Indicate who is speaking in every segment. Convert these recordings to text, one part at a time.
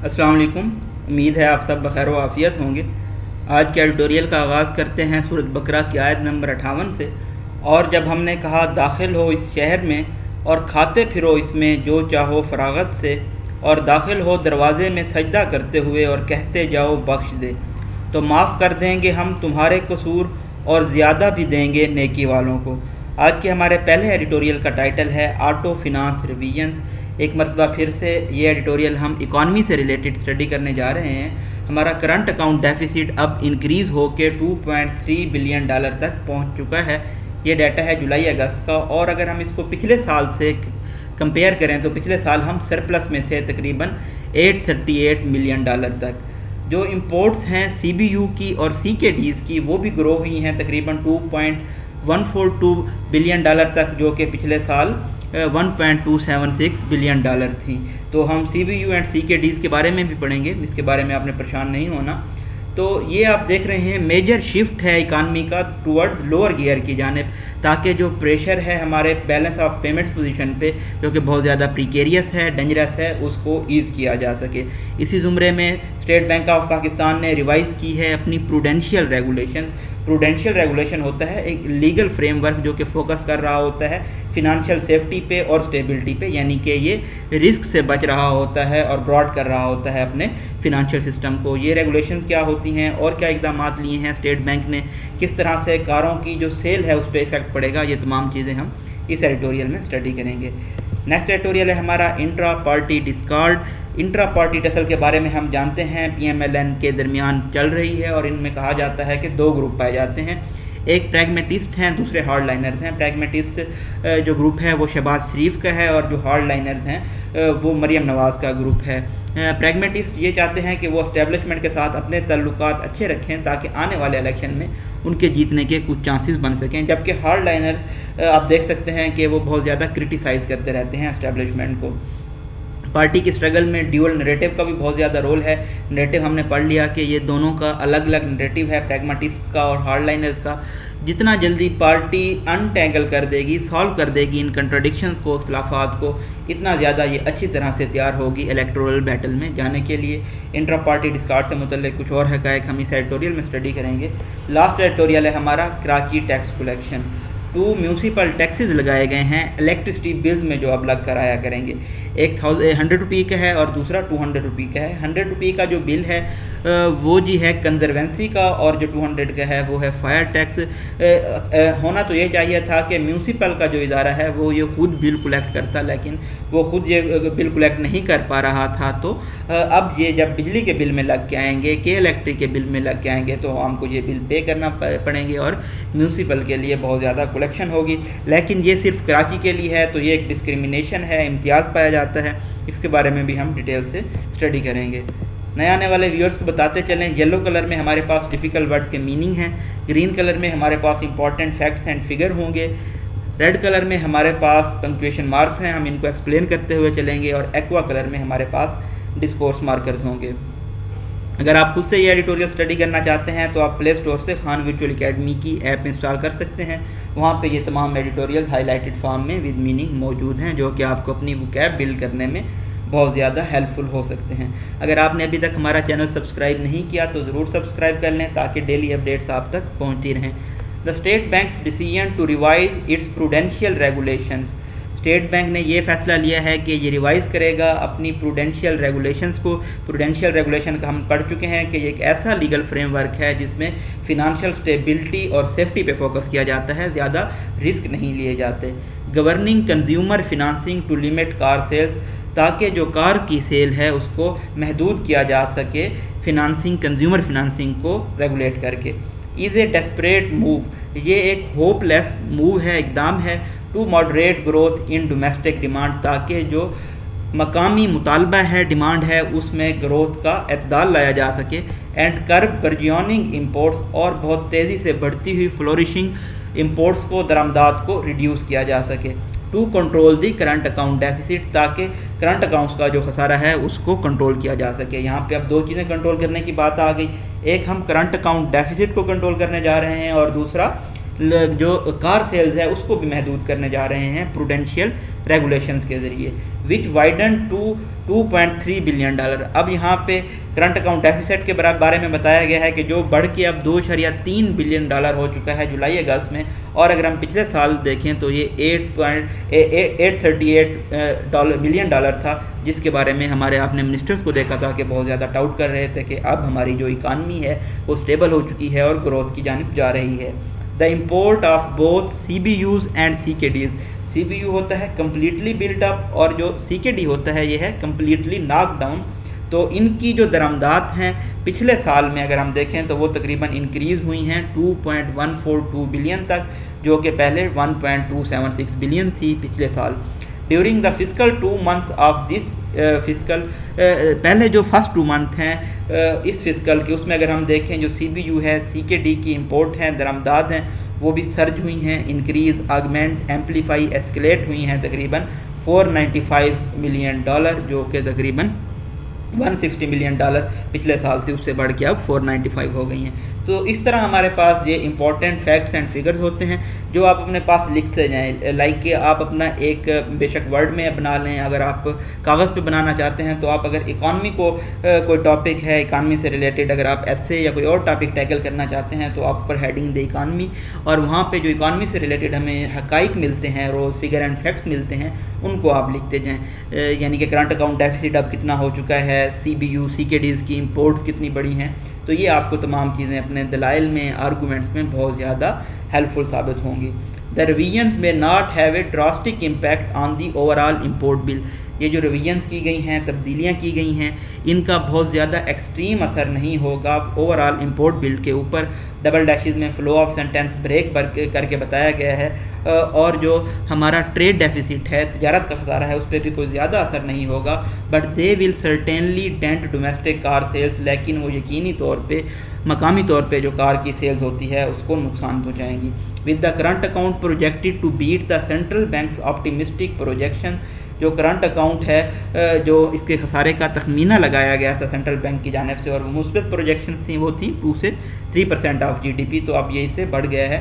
Speaker 1: السلام علیکم، امید ہے آپ سب بخیر و عافیت ہوں گے۔ آج کے ایڈیٹوریل کا آغاز کرتے ہیں سورۃ بقرہ کی آیت نمبر 58 سے۔ اور جب ہم نے کہا داخل ہو اس شہر میں اور کھاتے پھرو اس میں جو چاہو فراغت سے، اور داخل ہو دروازے میں سجدہ کرتے ہوئے اور کہتے جاؤ بخش دے، تو معاف کر دیں گے ہم تمہارے قصور اور زیادہ بھی دیں گے نیکی والوں کو۔ آج کے ہمارے پہلے ایڈیٹوریل کا ٹائٹل ہے آٹو فینانس ریویژنز۔ ایک مرتبہ پھر سے یہ ایڈیٹوریل ہم اکانومی سے ریلیٹڈ اسٹڈی کرنے جا رہے ہیں۔ ہمارا کرنٹ اکاؤنٹ ڈیفیسٹ اب انکریز ہو کے $2.3 بلین تک پہنچ چکا ہے۔ یہ ڈیٹا ہے جولائی اگست کا، اور اگر ہم اس کو پچھلے سال سے کمپیئر کریں تو پچھلے سال ہم سرپلس میں تھے تقریباً $838 ملین تک۔ جو امپورٹس ہیں سی بی یو کی اور سی کے ڈیز کی، وہ بھی گرو ہوئی ہیں تقریباً $2.142 بلین تک، جو کہ پچھلے سال $1.276 بلین تھیں۔ تو ہم سی بی یو اینڈ سی کے ڈیز کے بارے میں بھی پڑھیں گے، اس کے بارے میں آپ نے پریشان نہیں ہونا۔ تو یہ آپ دیکھ رہے ہیں میجر شفٹ ہے اکانومی کا ٹورڈز لوور گیئر کی جانب، تاکہ جو پریشر ہے ہمارے بیلنس آف پیمنٹس پوزیشن پہ، جو کہ بہت زیادہ پریکیریس ہے، ڈینجرس ہے، اس کو ایز کیا جا سکے۔ اسی زمرے میں اسٹیٹ بینک آف پاکستان نے ریوائز کی ہے اپنی پروڈینشیل ریگولیشن۔ پروڈینشیل ریگولیشن ہوتا ہے ایک لیگل فریم ورک جو کہ فوکس کر رہا ہوتا ہے فنانشیل سیفٹی پہ اور اسٹیبلٹی پہ، یعنی کہ یہ رسک سے بچ رہا ہوتا ہے اور براڈ کر رہا ہوتا ہے اپنے فنانشیل سسٹم کو۔ یہ ریگولیشنز کیا ہوتی ہیں اور کیا اقدامات لیے ہیں اسٹیٹ بینک نے، کس طرح سے کاروں کی جو سیل ہے اس پہ ایفیکٹ پڑے گا، یہ تمام چیزیں ہم اس ایڈیٹوریل میں اسٹڈی کریں گے۔ نیکسٹ ایڈیٹوریل ہے ہمارا intra party discard. Intra party ٹسل کے بارے میں ہم جانتے ہیں پی ایم ایل این کے درمیان چل رہی ہے، اور ان میں کہا جاتا ہے کہ دو گروپ پائے جاتے ہیں، ایک پریگمیٹسٹ ہیں، دوسرے ہارڈ لائنرز ہیں۔ پریگمیٹسٹ جو گروپ ہے وہ شہباز شریف کا ہے، اور جو ہارڈ لائنرز ہیں وہ مریم نواز کا گروپ ہے۔ پریگمیٹسٹ یہ چاہتے ہیں کہ وہ اسٹیبلشمنٹ کے ساتھ اپنے تعلقات اچھے رکھیں تاکہ آنے والے الیکشن میں ان کے جیتنے کے کچھ چانسز بن سکیں، جبکہ ہارڈ لائنرز آپ دیکھ سکتے ہیں کہ وہ بہت زیادہ کرٹیسائز کرتے رہتے ہیں اسٹیبلشمنٹ کو۔ پارٹی کی اسٹرگل میں ڈیول نریٹو کا بھی بہت زیادہ رول ہے۔ نریٹو ہم نے پڑھ لیا کہ یہ دونوں کا الگ الگ نریٹو ہے، پریگمیٹسٹ کا اور ہارڈ لائنرز کا۔ جتنا جلدی پارٹی انٹینگل کر دے گی، سالو کر دے گی ان کنٹراڈکشنز کو، اختلافات کو، اتنا زیادہ یہ اچھی طرح سے تیار ہوگی الیکٹورل بیٹل میں جانے کے لیے۔ انٹرا پارٹی ڈسکارڈ سے متعلق کچھ اور حقائق ہم اس ایڈیٹوریل میں اسٹڈی کریں گے۔ لاسٹ ایڈیٹوریل ہے ہمارا Karachi tax collection. 2 municipal taxes لگائے گئے ہیں الیکٹرسٹی بلز میں، جو اب لگ کر آیا کریں گے۔ ایک 100 روپے کا ہے اور دوسرا 200 روپے کا ہے۔ 100 روپے کا جو بل ہے وہ جی ہے کنزروینسی کا، اور جو 200 کا ہے وہ ہے فائر ٹیکس۔ ہونا تو یہ چاہیے تھا کہ میونسپل کا جو ادارہ ہے وہ یہ خود بل کلیکٹ کرتا، لیکن وہ خود یہ بل کلیکٹ نہیں کر پا رہا تھا۔ تو اب یہ جب بجلی کے بل میں لگ کے آئیں گے، کے الیکٹرک کے بل میں لگ کے آئیں گے، تو عوام کو یہ بل پے کرنا پڑیں گے اور میونسپل کے لیے بہت زیادہ کلیکشن ہوگی۔ لیکن یہ صرف کراچی کے لیے ہے، تو یہ ایک ڈسکریمنیشن ہے، امتیاز پایا جاتا ہے۔ اس کے بارے میں بھی ہم ڈیٹیل سے اسٹڈی کریں گے۔ نئے آنے والے ویورز کو بتاتے چلیں، یلو کلر میں ہمارے پاس ڈیفیکلٹ ورڈز کے میننگ ہیں، گرین کلر میں ہمارے پاس امپورٹنٹ فیکٹس اینڈ فگر ہوں گے، ریڈ کلر میں ہمارے پاس پنکچویشن مارکس ہیں، ہم ان کو ایکسپلین کرتے ہوئے چلیں گے، اور ایکوا کلر میں ہمارے پاس ڈسکورس مارکرز ہوں گے۔ اگر آپ خود سے یہ ایڈیٹوریل اسٹڈی کرنا چاہتے ہیں تو آپ پلے اسٹور سے خان ورچوئل اکیڈمی کی ایپ انسٹال کر سکتے ہیں۔ وہاں پہ یہ تمام ایڈیٹوریل ہائی لائٹڈ فارم میں ود میننگ موجود ہیں، جو کہ آپ کو اپنی وکیب بلڈ کرنے میں بہت زیادہ ہیلپ فل ہو سکتے ہیں۔ اگر آپ نے ابھی تک ہمارا چینل سبسکرائب نہیں کیا تو ضرور سبسکرائب کر لیں تاکہ ڈیلی اپڈیٹس آپ تک پہنچتی رہیں۔ The state bank's decision to revise its prudential regulations. State bank نے یہ فیصلہ لیا ہے کہ یہ ریوائز کرے گا اپنی پروڈینشیل ریگولیشنز کو۔ پروڈینشیل ریگولیشن کا ہم پڑھ چکے ہیں کہ یہ ایک ایسا لیگل فریم ورک ہے جس میں فنانشیل اسٹیبلٹی اور سیفٹی پہ فوکس کیا جاتا ہے، زیادہ رسک نہیں لیے جاتے۔ Governing consumer financing to limit car sales, تاکہ جو کار کی سیل ہے اس کو محدود کیا جا سکے فنانسنگ، کنزیومر فنانسنگ کو ریگولیٹ کر کے۔ از اے ڈیسپریٹ موو، یہ ایک ہوپ لیس موو ہے، اقدام ہے، to moderate growth in domestic demand, تاکہ جو مقامی مطالبہ ہے، ڈیمانڈ ہے، اس میں گروتھ کا اعتدال لایا جا سکے۔ اینڈ کرب برجیوننگ امپورٹس، اور بہت تیزی سے بڑھتی ہوئی فلورشنگ امپورٹس کو، درآمدات کو ریڈیوس کیا جا سکے۔ To control the current account deficit, تاکہ کرنٹ اکاؤنٹس کا جو خسارہ ہے اس کو کنٹرول کیا جا سکے۔ یہاں پہ اب 2 چیزیں کنٹرول کرنے کی بات آ گئی، ایک ہم کرنٹ اکاؤنٹ ڈیفیسٹ کو کنٹرول کرنے جا رہے ہیں، اور دوسرا جو کار سیلز ہے اس کو بھی محدود کرنے جا رہے ہیں پروڈینشیل ریگولیشنز کے ذریعے، وچ وائڈن ٹو $2.3 بلین۔ اب یہاں پہ کرنٹ اکاؤنٹ ڈیفیسٹ کے بارے میں بتایا گیا ہے کہ جو بڑھ کے اب $2.3 بلین ہو چکا ہے جولائی اگست میں، اور اگر ہم پچھلے سال دیکھیں تو یہ $8.38 بلین تھا، جس کے بارے میں ہمارے آپ نے منسٹرز کو دیکھا تھا کہ بہت زیادہ ڈاؤٹ کر رہے تھے کہ اب ہماری جو اکانمی ہے وہ سٹیبل ہو چکی ہے اور گروتھ کی جانب جا رہی ہے۔ دا import of both CBUs and CKDs، CBU ہوتا ہے کمپلیٹلی بلٹ اپ اور جو CKD ہوتا ہے یہ ہے کمپلیٹلی ناک ڈاؤن، تو ان کی جو درآمدات ہیں پچھلے سال میں اگر ہم دیکھیں تو وہ تقریباً انکریز ہوئی ہیں 2.142 بلین تک، جو کہ پہلے 1.276 بلین تھی پچھلے سال۔ During the fiscal 2 months of this fiscal, پہلے جو فرسٹ 2 month ہیں اس فسکل کے، اس میں اگر ہم دیکھیں جو CBU ہے CKD کی امپورٹ ہیں درآمدات ہیں وہ بھی سرج ہوئی ہیں، انکریز، آگمنٹ، ایمپلیفائی، ایسکلیٹ ہوئی ہیں تقریباً $495 ملین، جو کہ تقریباً $160 ملین پچھلے سال تھی، اس سے بڑھ کے اب 495 ہو گئی ہیں۔ تو اس طرح ہمارے پاس یہ امپورٹنٹ فیکٹس اینڈ فگرز ہوتے ہیں جو آپ اپنے پاس لکھتے جائیں، لائک کہ آپ اپنا ایک بے شک ورڈ میں بنا لیں، اگر آپ کاغذ پہ بنانا چاہتے ہیں تو آپ اگر اکانومی کو کوئی ٹاپک ہے اکانومی سے ریلیٹڈ، اگر آپ ایسے یا کوئی اور ٹاپک ٹیکل کرنا چاہتے ہیں تو آپ اوپر ہیڈنگ دے اکانومی، اور وہاں پہ جو اکانومی سے ریلیٹڈ ہمیں حقائق ملتے ہیں، روز فگر اینڈ فیکٹس ملتے ہیں، ان کو آپ لکھتے جائیں، یعنی کہ کرنٹ اکاؤنٹ ڈیفیسٹ اب کتنا ہو چکا ہے، CBU CKDs کی امپورٹس کتنی بڑی ہیں، تو یہ آپ کو تمام چیزیں اپنے دلائل میں، آرگومنٹس میں بہت زیادہ ہیلپ فل ثابت ہوں گی۔ دا ریویژنز میں not have a drastic impact on the overall import bill, یہ جو ریویژنز کی گئی ہیں، تبدیلیاں کی گئی ہیں، ان کا بہت زیادہ ایکسٹریم اثر نہیں ہوگا اوور آل امپورٹ بل کے اوپر۔ ڈبل ڈیشز میں فلو آف سینٹینس بریک کر کے بتایا گیا ہے، اور جو ہمارا ٹریڈ ڈیفیسٹ ہے، تجارت کا خسارہ ہے، اس پہ بھی کوئی زیادہ اثر نہیں ہوگا، but they will certainly dent domestic car sales, لیکن وہ یقینی طور پہ مقامی طور پہ جو کار کی سیلز ہوتی ہے اس کو نقصان پہنچائیں گی۔ With the current account projected to beat the central bank's optimistic projection, جو کرنٹ اکاؤنٹ ہے جو اس کے خسارے کا تخمینہ لگایا گیا تھا سینٹرل بینک کی جانب سے، اور وہ مثبت پروجیکشنز تھیں، وہ تھیں 2 سے 3% آف GDP، تو اب یہ اس سے بڑھ گیا ہے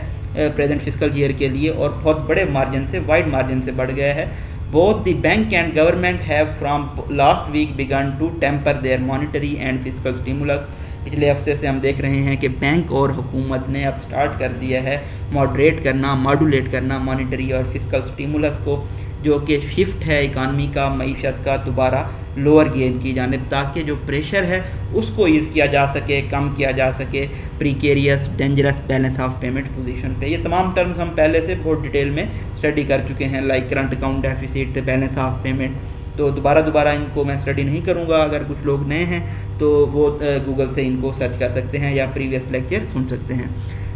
Speaker 1: پریزنٹ فسکل ایئر کے لیے، اور بہت بڑے مارجن سے، وائڈ مارجن سے بڑھ گیا ہے۔ Both the bank and government have from last week began to temper their monetary and fiscal stimulus, پچھلے ہفتے سے ہم دیکھ رہے ہیں کہ بینک اور حکومت نے اب سٹارٹ کر دیا ہے ماڈریٹ کرنا، ماڈولیٹ کرنا مانیٹری اور فسکل اسٹیمولس کو، جو کہ شفٹ ہے اکانومی کا، معیشت کا دوبارہ لوور گیئر کی جانب، تاکہ جو پریشر ہے اس کو ایز کیا جا سکے، کم کیا جا سکے precarious dangerous balance of payment position پہ۔ یہ تمام ٹرمز ہم پہلے سے بہت ڈیٹیل میں اسٹڈی کر چکے ہیں، like current account deficits, balance of payment, تو دوبارہ ان کو میں اسٹڈی نہیں کروں گا، اگر کچھ لوگ نئے ہیں تو وہ گوگل سے ان کو سرچ کر سکتے ہیں یا پریویس لیکچر سن سکتے ہیں۔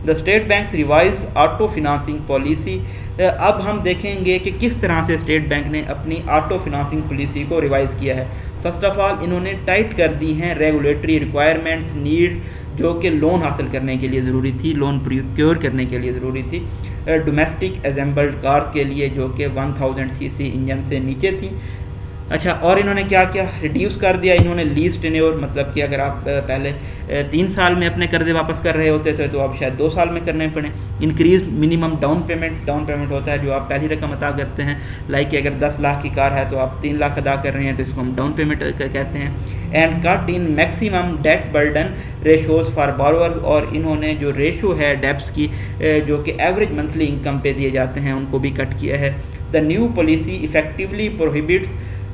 Speaker 1: دا state banks revised auto financing policy, اب ہم دیکھیں گے کہ کس طرح سے اسٹیٹ بینک نے اپنی آٹو فنانسنگ پالیسی کو ریوائز کیا ہے۔ فرسٹ آف آل انہوں نے ٹائٹ کر دی ہیں ریگولیٹری ریکوائرمنٹس، نیڈز، جو کہ لون حاصل کرنے کے لیے ضروری تھی، لون پریکیور کرنے کے لیے ضروری تھی، ڈومیسٹک ایزمبلڈ کارز کے لیے جو کہ 1000 cc انجن سے نیچے تھیں۔ اچھا، اور انہوں نے کیا کیا، ریڈیوس کر دیا انہوں نے لیز ٹینیور، مطلب کہ اگر آپ پہلے 3 سال میں اپنے قرضے واپس کر رہے ہوتے تھے تو اب شاید 2 سال میں کرنے پڑیں۔ انکریز منیمم ڈاؤن پیمنٹ ہوتا ہے جو آپ پہلی رقم ادا کرتے ہیں، لائک کہ اگر 10 لاکھ کی کار ہے تو آپ 3 لاکھ ادا کر رہے ہیں تو اس کو ہم ڈاؤن پیمنٹ کہتے ہیں۔ And cut in maximum debt burden ratios for borrowers, اور انہوں نے جو ریشو ہے ڈیپس کی جو کہ ایوریج منتھلی انکم پہ دیے جاتے ہیں ان کو بھی کٹ کیا ہے۔ The new policy effectively prohibits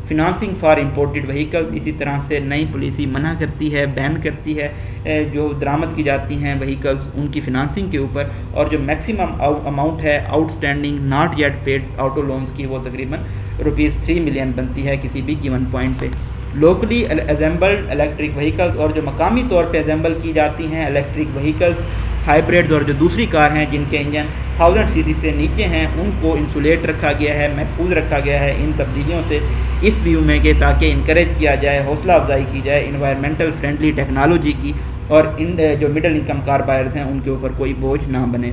Speaker 1: financing for imported vehicles, اسی طرح سے نئی پالیسی منع کرتی ہے، بین کرتی ہے جو درآمد کی جاتی ہیں وہیکلز ان کی فنانسنگ کے اوپر، اور جو میکسیمم اماؤنٹ ہے outstanding not yet paid auto loans کی وہ تقریباً ₹3 ملین بنتی ہے کسی بھی گیون پوائنٹ پہ۔ لوکلی اسمبلڈ الیکٹرک وہیکلز، اور جو مقامی طور پہ اسمبل کی جاتی ہیں الیکٹرک وہیکلز، ہائیبریڈز، اور جو دوسری کار ہیں جن کے انجن 1000 cc سے نیچے ہیں، ان کو انسولیٹ رکھا گیا ہے، محفوظ رکھا گیا ہے ان تبدیلیوں سے، اس ویو میں کہ تاکہ انکریج کیا جائے، حوصلہ افزائی کی جائے انوائرمنٹل فرینڈلی ٹیکنالوجی کی، اور ان جو مڈل انکم کار بائرز ہیں ان کے اوپر کوئی بوجھ نہ بنے۔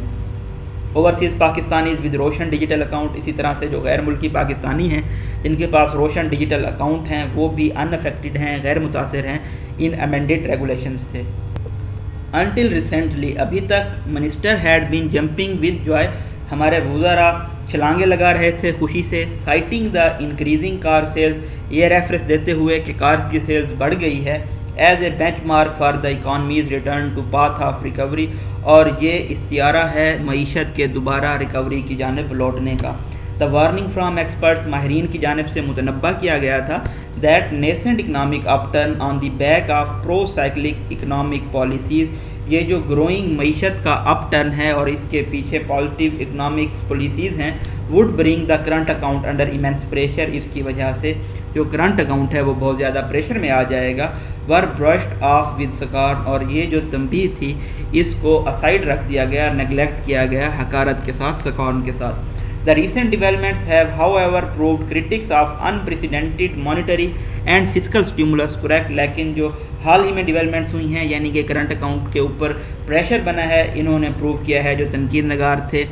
Speaker 1: اوورسیز پاکستانیز ود روشن ڈیجیٹل اکاؤنٹ، اسی طرح سے جو غیر ملکی پاکستانی ہیں جن کے پاس روشن ڈیجیٹل اکاؤنٹ ہیں وہ بھی ان افیکٹڈ ہیں، غیر متاثر ہیں ان امینڈڈ ریگولیشنز سے۔ until recently ابھی تک minister had been jumping with joy, ہمارے وزراء چھلانگیں لگا رہے تھے خوشی سے, citing the increasing car sales, یہ ریفرنس دیتے ہوئے کہ کار کی سیلز بڑھ گئی ہے, as a benchmark for the economy's return to path of recovery, اور یہ استعارہ ہے معیشت کے دوبارہ ریکوری کی جانب لوٹنے کا. The warning from experts, ماہرین کی جانب سے متنبہ کیا گیا تھا, that nascent economic upturn on the back of pro-cyclic economic policies, یہ جو گروئنگ معیشت کا اپ ٹرن ہے اور اس کے پیچھے پازیٹیو اکنامک پالیسیز ہیں, would bring the current account under immense pressure, اس کی وجہ سے جو کرنٹ اکاؤنٹ ہے وہ بہت زیادہ پریشر میں آ جائے گا. were brushed off with scorn, اور یہ جو تنبیہ تھی اس کو اسائڈ رکھ دیا گیا, نیگلیکٹ کیا گیا حقارت کے ساتھ, سکون کے ساتھ. The recent developments have, however, proved critics of unprecedented monetary and fiscal stimulus correct, لیکن جو حال ہی میں ڈیولپمنٹس ہوئی ہیں یعنی کہ کرنٹ اکاؤنٹ کے اوپر پریشر بنا ہے, انہوں نے پروو کیا ہے جو تنقید نگار تھے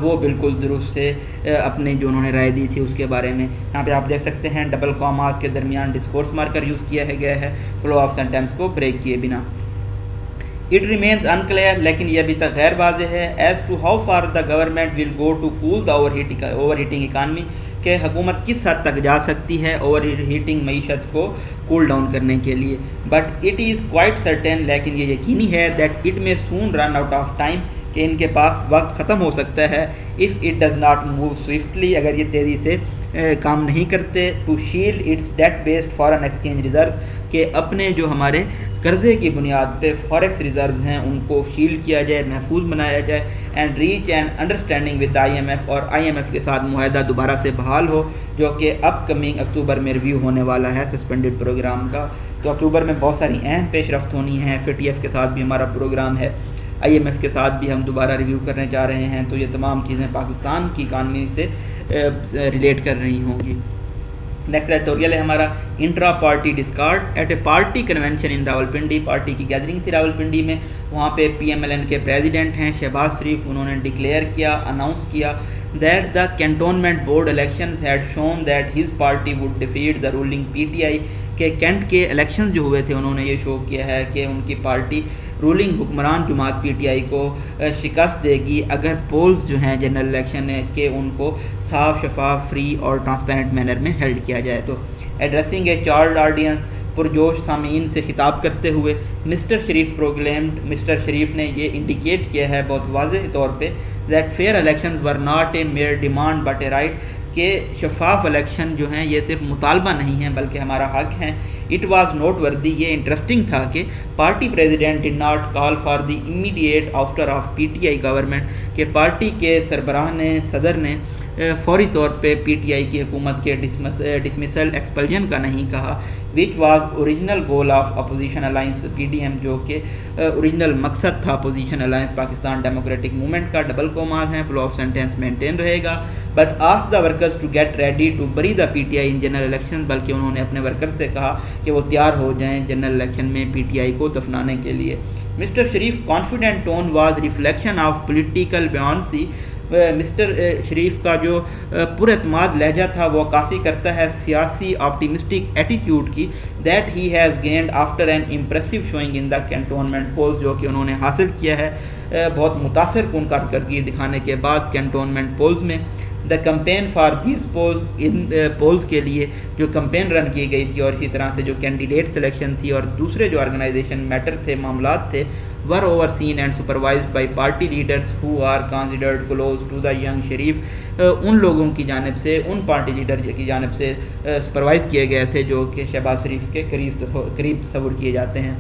Speaker 1: وہ بالکل درست سے اپنے جو انہوں نے رائے دی تھی اس کے بارے میں. یہاں پہ آپ دیکھ سکتے ہیں ڈبل کاماز کے درمیان ڈسکورس مارکر یوز کیا گیا ہے فلو آف سینٹینس کو بریک کیے بنا. It remains unclear, لیکن یہ ابھی تک غیر واضح ہے, as to how far the government will go to cool the overheating economy, کہ حکومت کس حد تک جا سکتی ہے اوور ہیٹنگ معیشت کو کول ڈاؤن کرنے کے لیے. But it is quite certain, لیکن یہ یقینی ہے, that it may soon run out of time, کہ ان کے پاس وقت ختم ہو سکتا ہے, if it does not move swiftly, اگر یہ تیزی سے کام نہیں کرتے, to shield its debt based foreign exchange reserves, کہ اپنے جو ہمارے قرضے کی بنیاد پہ فوریکس ریزروز ہیں ان کو شیلڈ کیا جائے, محفوظ بنایا جائے, and reach and understanding with IMF, اور IMF کے ساتھ معاہدہ دوبارہ سے بحال ہو جو کہ اپ کمنگ اکتوبر میں ریویو ہونے والا ہے سسپینڈڈ پروگرام کا. تو اکتوبر میں بہت ساری اہم پیش رفت ہونی ہیں, FATF کے ساتھ بھی ہمارا پروگرام ہے, IMF کے ساتھ بھی ہم دوبارہ ریویو کرنے جا رہے ہیں, تو یہ تمام چیزیں پاکستان کی اکانومی سے ریلیٹ کر رہی ہوں گی. نیکسٹ ایڈیٹوریل ہے ہمارا intra party discord at a party convention in Rawalpindi. Party کی گیدرنگ تھی راولپنڈی میں, وہاں پہ PMLN کے پریزیڈنٹ ہیں شہباز شریف, انہوں نے ڈکلیئر کیا, اناؤنس کیا that the cantonment board elections had shown that his party would defeat the ruling PTI, کہ کینٹ کے الیکشنز جو ہوئے تھے انہوں نے یہ شو کیا ہے کہ ان کی پارٹی رولنگ حکمران جماعت PTI کو شکست دے گی اگر پولز جو ہیں جنرل الیکشن کہ ان کو صاف, شفاف, فری اور ٹرانسپیرنٹ مینر میں ہیلڈ کیا جائے. تو ایڈریسنگ اے چارلڈ آڈینس, پرجوش سامعین سے خطاب کرتے ہوئے مسٹر شریف پروکلیمڈ, مسٹر شریف نے یہ انڈیکیٹ کیا ہے بہت واضح طور پہ that fair elections were not a mere demand but a right, کہ شفاف الیکشن جو ہیں یہ صرف مطالبہ نہیں ہیں بلکہ ہمارا حق ہیں. اٹ واز نوٹ وردی, یہ انٹرسٹنگ تھا کہ پارٹی پریزیڈنٹ ڈid not call for the immediate ouster of PTI government, کہ پارٹی کے سربراہ نے, صدر نے فوری طور پہ PTI کی حکومت کے ڈسمسل ایکسپلجن کا نہیں کہا, which was original goal of opposition alliance PDM, جو کہ اوریجنل مقصد تھا opposition alliance Pakistan Democratic Movement کا. ڈبل کوماز ہیں, فلو آف سینٹینس مینٹین رہے گا. But ask the workers to get ready to bury the PTI in general election, بلکہ انہوں نے اپنے ورکر سے کہا کہ وہ تیار ہو جائیں جنرل الیکشن میں PTI کو دفنانے کے لیے. Mister Sharif confident tone was reflection of political buoyancy, mister Sharif کا جو پر اعتماد لہجہ تھا وہ عکاسی کرتا ہے سیاسی آپٹیمسٹک ایٹیٹیوڈ کی, that he has gained after an impressive showing in the cantonment polls, جو کہ انہوں نے حاصل کیا ہے بہت متاثر کن کارکردگی دکھانے کے بعد کینٹونمنٹ پولز میں. The campaign for these polls, ان پولز کے لیے جو کمپین رن کی گئی تھی اور اسی طرح سے جو کینڈیڈیٹ سلیکشن تھی اور دوسرے جو آرگنائزیشن میٹر تھے, معاملات تھے, were overseen and supervised by party leaders who are considered close to the young Sharif, ان لوگوں کی جانب سے, ان پارٹی لیڈر کی جانب سے سپروائز کیے گئے تھے جو کہ شہباز شریف کے قریب تصور کیے جاتے ہیں.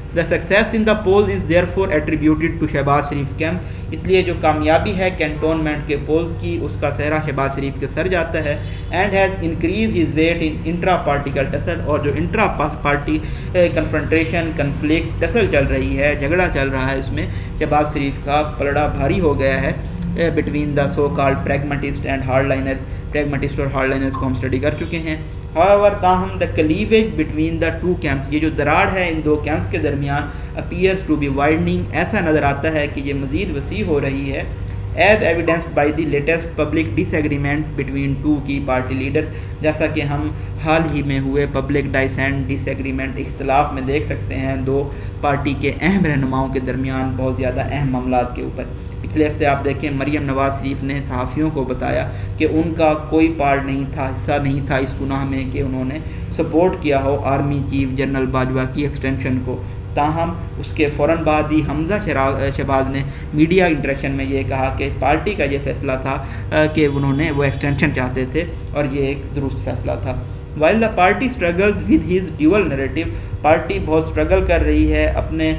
Speaker 1: The success in the poll is therefore attributed to Shahbaz Sharif camp, اس لیے جو کامیابی ہے کینٹونمنٹ کے پولز کی اس کا سہرا شہباز شریف کے سر جاتا ہے. and has increased his weight in intra-particle tussle, اور جو انٹرا پارٹی کنفرنٹریشن, کنفلکٹ, ٹسل چل رہی ہے, جھگڑا چل رہا ہے, اس میں شہباز شریف کا پلڑا بھاری ہو گیا ہے between the so called pragmatist and hard liners. Pragmatist اور ہارڈ لائنرز کو ہم اسٹڈی کر چکے ہیں. however تاہم the cleavage between the two camps, یہ جو دراڑ ہے ان دو کیمپس کے درمیان appears to be widening, ایسا نظر آتا ہے کہ یہ مزید وسیع ہو رہی ہے. As evidenced by the latest public disagreement between two key party leader. جیسا کہ ہم حال ہی میں ہوئے پبلک ڈائسینٹ ڈس ایگریمنٹ اختلاف میں دیکھ سکتے ہیں دو پارٹی کے اہم رہنماؤں کے درمیان بہت زیادہ اہم معاملات کے اوپر. پچھلے ہفتے آپ دیکھیں مریم نواز شریف نے صحافیوں کو بتایا کہ ان کا کوئی پارٹ نہیں تھا، حصہ نہیں تھا اس گناہ میں کہ انہوں نے سپورٹ کیا ہو آرمی چیف جنرل باجوہ کی ایکسٹینشن کو. تاہم اس کے فوراً بعد ہی حمزہ شہباز نے میڈیا انٹریکشن میں یہ کہا کہ پارٹی کا یہ فیصلہ تھا کہ انہوں نے وہ ایکسٹینشن چاہتے تھے اور یہ ایک درست فیصلہ تھا. While the party struggles with his dual narrative, party بہت اسٹرگل کر رہی ہے اپنے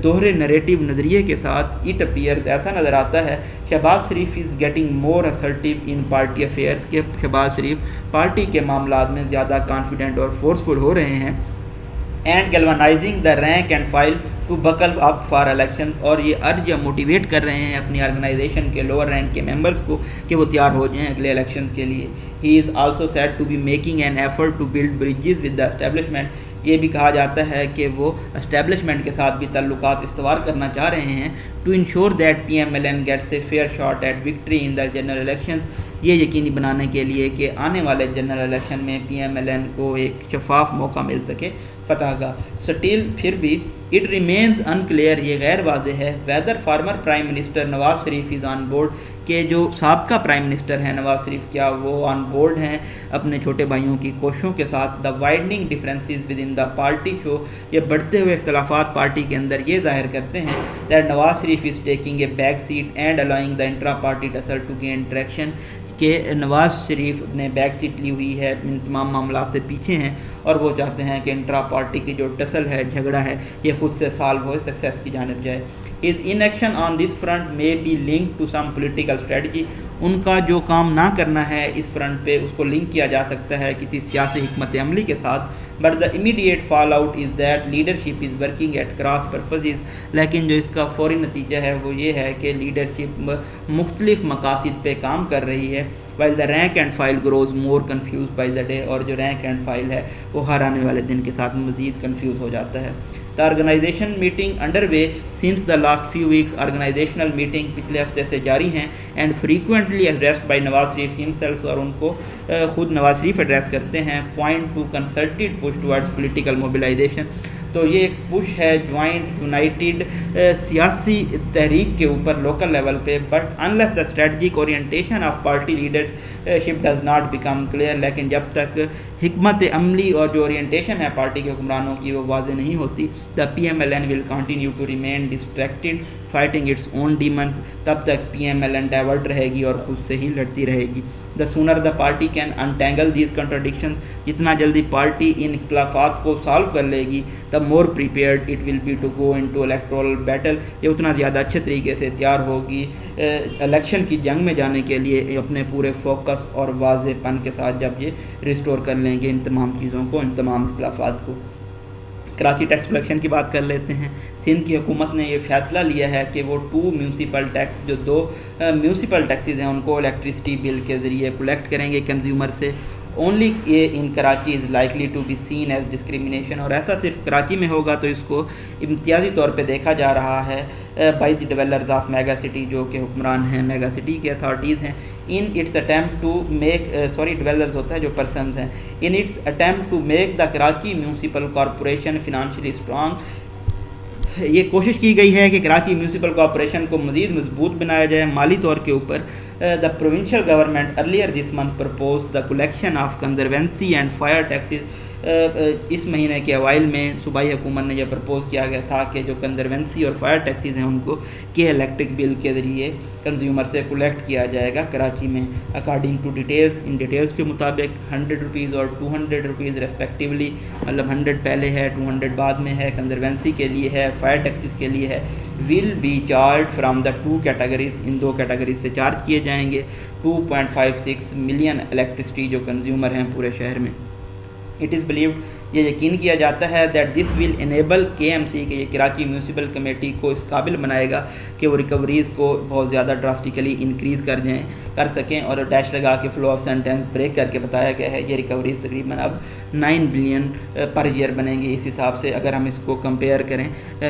Speaker 1: دوہرے نریٹو نظریے کے ساتھ. اٹ اپیئرز، ایسا نظر آتا ہے Shahbaz Sharif is getting more assertive in party affairs, کہ شہباز شریف پارٹی کے معاملات میں زیادہ کانفیڈنٹ اور فورسفل ہو رہے ہیں. And galvanizing the rank and file to buckle up for election, اور یہ ارج یا موٹیویٹ کر رہے ہیں اپنی آرگنائزیشن کے لوور رینک کے ممبرس کو کہ وہ تیار ہو جائیں اگلے الیکشنز کے لیے. He is also said to be making an effort to build bridges with the establishment. یہ بھی کہا جاتا ہے کہ وہ اسٹیبلشمنٹ کے ساتھ بھی تعلقات استوار کرنا چاہ رہے ہیں. To ensure that P M L N gets a fair shot at victory in the general elections, یہ یقینی بنانے کے لیے کہ آنے والے جنرل الیکشن میں پی ایم ایل این کو ایک شفاف موقع مل سکے فتح کا. سٹیل پھر بھی اٹ ریمینز انکلیئر، یہ غیر واضح ہے weather former prime minister Nawaz Sharif is on board, کہ جو سابقہ پرائم منسٹر ہیں نواز شریف کیا وہ آن بورڈ ہیں اپنے چھوٹے بھائیوں کی کوششوں کے ساتھ. The widening differences within the party show, یہ بڑھتے ہوئے اختلافات پارٹی کے اندر یہ ظاہر کرتے ہیں that Nawaz Sharif is taking a back seat and allowing the intra party tussle to gain traction, کہ نواز شریف نے بیک سیٹ لی ہوئی ہے، ان تمام معاملات سے پیچھے ہیں اور وہ چاہتے ہیں کہ انٹرا پارٹی کی جو ٹسل ہے، جھگڑا ہے، یہ خود سے سالو ہو، سکسیس کی جانب جائے. His inaction on this front may be linked to some political strategy، ان کا جو کام نہ کرنا ہے اس فرنٹ پہ اس کو لنک کیا جا سکتا ہے کسی سیاسی حکمت عملی کے ساتھ. But the immediate fallout is that leadership is working at cross purposes، لیکن جو اس کا فوری نتیجہ ہے وہ یہ ہے کہ لیڈرشپ مختلف مقاصد پہ کام کر رہی ہے. while the rank and file grows more confused by the day، اور جو رینک اینڈ فائل ہے وہ ہر آنے والے دن کے ساتھ مزید کنفیوز ہو جاتا ہے. The organization meeting underway since the last few weeks، organizational meeting پچھلے ہفتے سے جاری ہیں and frequently addressed by Nawaz Sharif himself، اور ان کو خود نواز شریف ایڈریس کرتے ہیں. point to concerted push towards political mobilization، تو یہ ایک پش ہے جوائنٹ یونائٹیڈ سیاسی تحریک کے اوپر لوکل لیول پہ. But unless the strategic orientation of party leadership does not become clear, لیکن جب تک حکمت عملی اور جو اورینٹیشن ہے پارٹی کے حکمرانوں کی وہ واضح نہیں ہوتی، the P M L N will continue to remain distracted fighting its own demons, تب تک P M L N divert رہے گی اور خود سے ہی لڑتی رہے گی. The sooner the party can untangle these contradiction, جتنا جلدی پارٹی ان اختلافات کو سالو کر لے گی the more prepared it will be to go into electoral battle, یہ اتنا زیادہ اچھے طریقے سے تیار ہوگی الیکشن کی جنگ میں جانے کے لیے اپنے پورے فوکس اور واضح پن کے ساتھ جب یہ ریسٹور کر لیں گے ان تمام چیزوں کو، ان تمام اختلافات کو. کراچی ٹیکس کلیکشن کی بات کر لیتے ہیں. سندھ کی حکومت نے یہ فیصلہ لیا ہے کہ وہ 2 میونسپل ٹیکس، جو 2 میونسپل ٹیکسز ہیں ان کو الیکٹریسٹی بل کے ذریعے کلیکٹ کریں گے کنزیومر سے. Only in Karachi is likely to be seen as discrimination, اور ایسا صرف کراچی میں ہوگا تو اس کو امتیازی طور پہ دیکھا جا رہا ہے by the dwellers of mega city, جو کہ حکمران ہیں میگا سٹی کے اتھارٹیز ہیں. In its attempt to make dwellers ہوتا ہے جو پرسنز ہیں. In its attempt to make the Karachi Municipal Corporation financially strong, یہ کوشش کی گئی ہے کہ کراچی میونسپل کارپوریشن کو مزید مضبوط بنایا جائے مالی طور کے اوپر. The provincial government earlier this month propose the collection of conservancy and fire taxes, اس مہینے کے اوائل میں صوبائی حکومت نے یہ پرپوز کیا گیا تھا کہ جو کنزروینسی اور فائر ٹیکسز ہیں ان کو کہ الیکٹرک بل کے ذریعے کنزیومر سے کلیکٹ کیا جائے گا کراچی میں. اکارڈنگ ٹو ڈیٹیلز، ان ڈیٹیلز کے مطابق 100 روپیز اور 200 روپیز ریسپیکٹیولی، مطلب 100 پہلے ہے 200 بعد میں ہے، کنزروینسی کے لیے ہے، فائر ٹیکسز کے لیے ہے، will be charge from the 2 categories, ان 2 کیٹیگریز سے چارج کیے جائیں گے. 2.56 ملین الیکٹرسٹی جو کنزیومر ہیں پورے شہر میں. It is believed یہ یقین کیا جاتا ہے that this will enable KMC کہ یہ کراچی میونسپل کمیٹی کو اس قابل بنائے گا کہ وہ ریکوریز کو بہت زیادہ ڈراسٹیکلی انکریز کر سکیں، اور ڈیش لگا کے فلو آف سینٹینس بریک کر کے بتایا گیا ہے یہ ریکوریز تقریباً اب 9 بلین پر ایئر بنیں گے۔ اس حساب سے اگر ہم اس کو کمپیئر کریں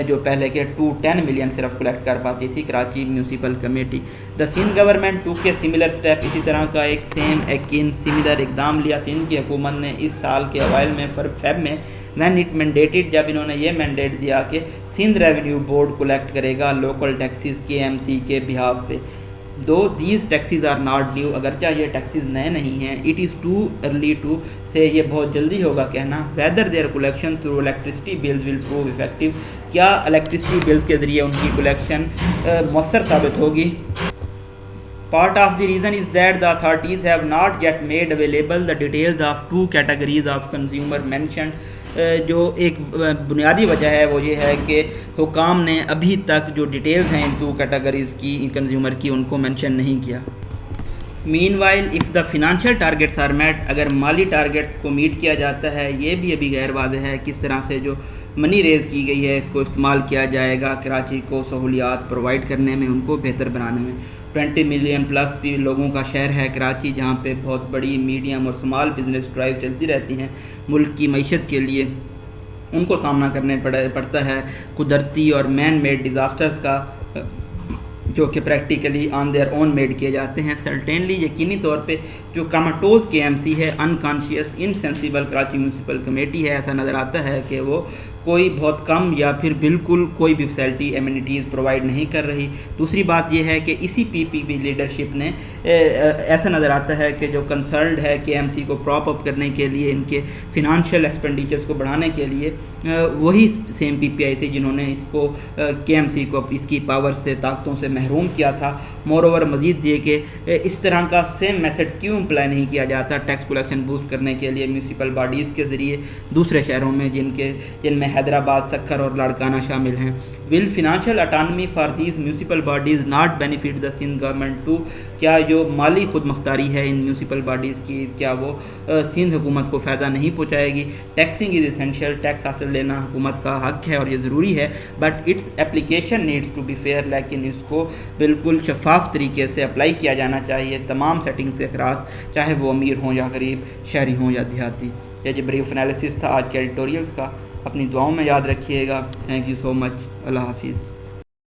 Speaker 1: جو پہلے کے 210 ملین صرف کلیکٹ کر پاتی تھی Karachi municipal committee. The Sindh government ٹو کے سملر اسٹیپ، اسی طرح کا ایک سملر اقدام لیا سندھ کی حکومت نے اس سال کے اوائل میں فیب میں وین اٹ مینڈیٹڈ، جب انہوں نے یہ مینڈیٹ دیا کہ سندھ ریونیو بورڈ کلیکٹ کرے گا لوکل ٹیکسیز KMC کے بہاف پہ۔ Though these taxes are not new, اگرچہ یہ ٹیکسیز نئے نہیں ہیں، it is too early to say یہ بہت جلدی ہوگا کہنا whether their collection through electricity bills will prove effective, کیا الیکٹرسٹی بلز کے ذریعے ان کی کلیکشن مؤثر ثابت ہوگی۔ Part of the reason is that the authorities have not yet made available the details of 2 categories of consumer mentioned۔ جو ایک بنیادی وجہ ہے وہ یہ ہے کہ حکام نے ابھی تک جو ڈیٹیلز ہیں ان 2 کیٹیگریز کی کنزیومر کی ان کو مینشن نہیں کیا۔ Meanwhile if the financial targets are met, اگر مالی ٹارگیٹس کو میٹ کیا جاتا ہے یہ بھی ابھی غیر واضح ہے کس طرح سے جو منی ریز کی گئی ہے اس کو استعمال کیا جائے گا کراچی کو سہولیات پرووائڈ کرنے میں، ان کو بہتر بنانے میں۔ 20 ملین پلس بھی لوگوں کا شہر ہے کراچی، جہاں پہ بہت بڑی میڈیم اور اسمال بزنس ڈرائیو چلتی رہتی ہیں ملک کی معیشت کے لیے، ان کو سامنا کرنے پڑتا ہے قدرتی اور مین میڈ ڈیزاسٹرز کا، جو کہ practically on their own made کیے جاتے ہیں۔ سرٹینلی یقینی طور پہ جو کاماٹوز KMC ہے، unconscious insensible Karachi municipal committee ہے، ایسا نظر آتا ہے کہ وہ کوئی بہت کم یا پھر بالکل کوئی بھی فیسلٹی ایمینٹیز پرووائڈ نہیں کر رہی۔ دوسری بات یہ ہے کہ اسی PPP لیڈرشپ نے ایسا نظر آتا ہے کہ جو کنسرنڈ ہے KMC کو پراپ اپ کرنے کے لیے، ان کے فنانشیل ایکسپینڈیچرز کو بڑھانے کے لیے، وہی سیم PPI تھی جنہوں نے اس کو KMC کو اس کی پاور سے طاقتوں سے محروم کیا تھا۔ مور اوور مزید یہ کہ اس طرح کا سیم میتھڈ کیوں امپلائی نہیں کیا جاتا ٹیکس کلیکشن بوسٹ کرنے کے لیے میونسپل باڈیز کے ذریعے دوسرے شہروں میں جن میں حیدرآباد، سکھر اور لاڑکانہ شامل ہیں۔ Will financial autonomy for these municipal bodies not benefit the Sindh government too, کیا جو مالی خود مختاری ہے ان میونسپل باڈیز کی کیا وہ سندھ حکومت کو فائدہ نہیں پہنچائے گی؟ ٹیکسنگ از اسینشیل، ٹیکس حاصل لینا حکومت کا حق ہے اور یہ ضروری ہے، but it's application needs to be fair, لیکن اس کو بالکل شفاف طریقے سے اپلائی کیا جانا چاہیے تمام سیٹنگ سے اخراج، چاہے وہ امیر ہوں یا غریب، شہری ہوں یا دیہاتی۔ یہ جو بریف انالیسس تھا آج کے ایڈیٹوریلز کا، اپنی دعاؤں میں یاد رکھیے گا۔ تھینک یو سو مچ، اللہ حافظ۔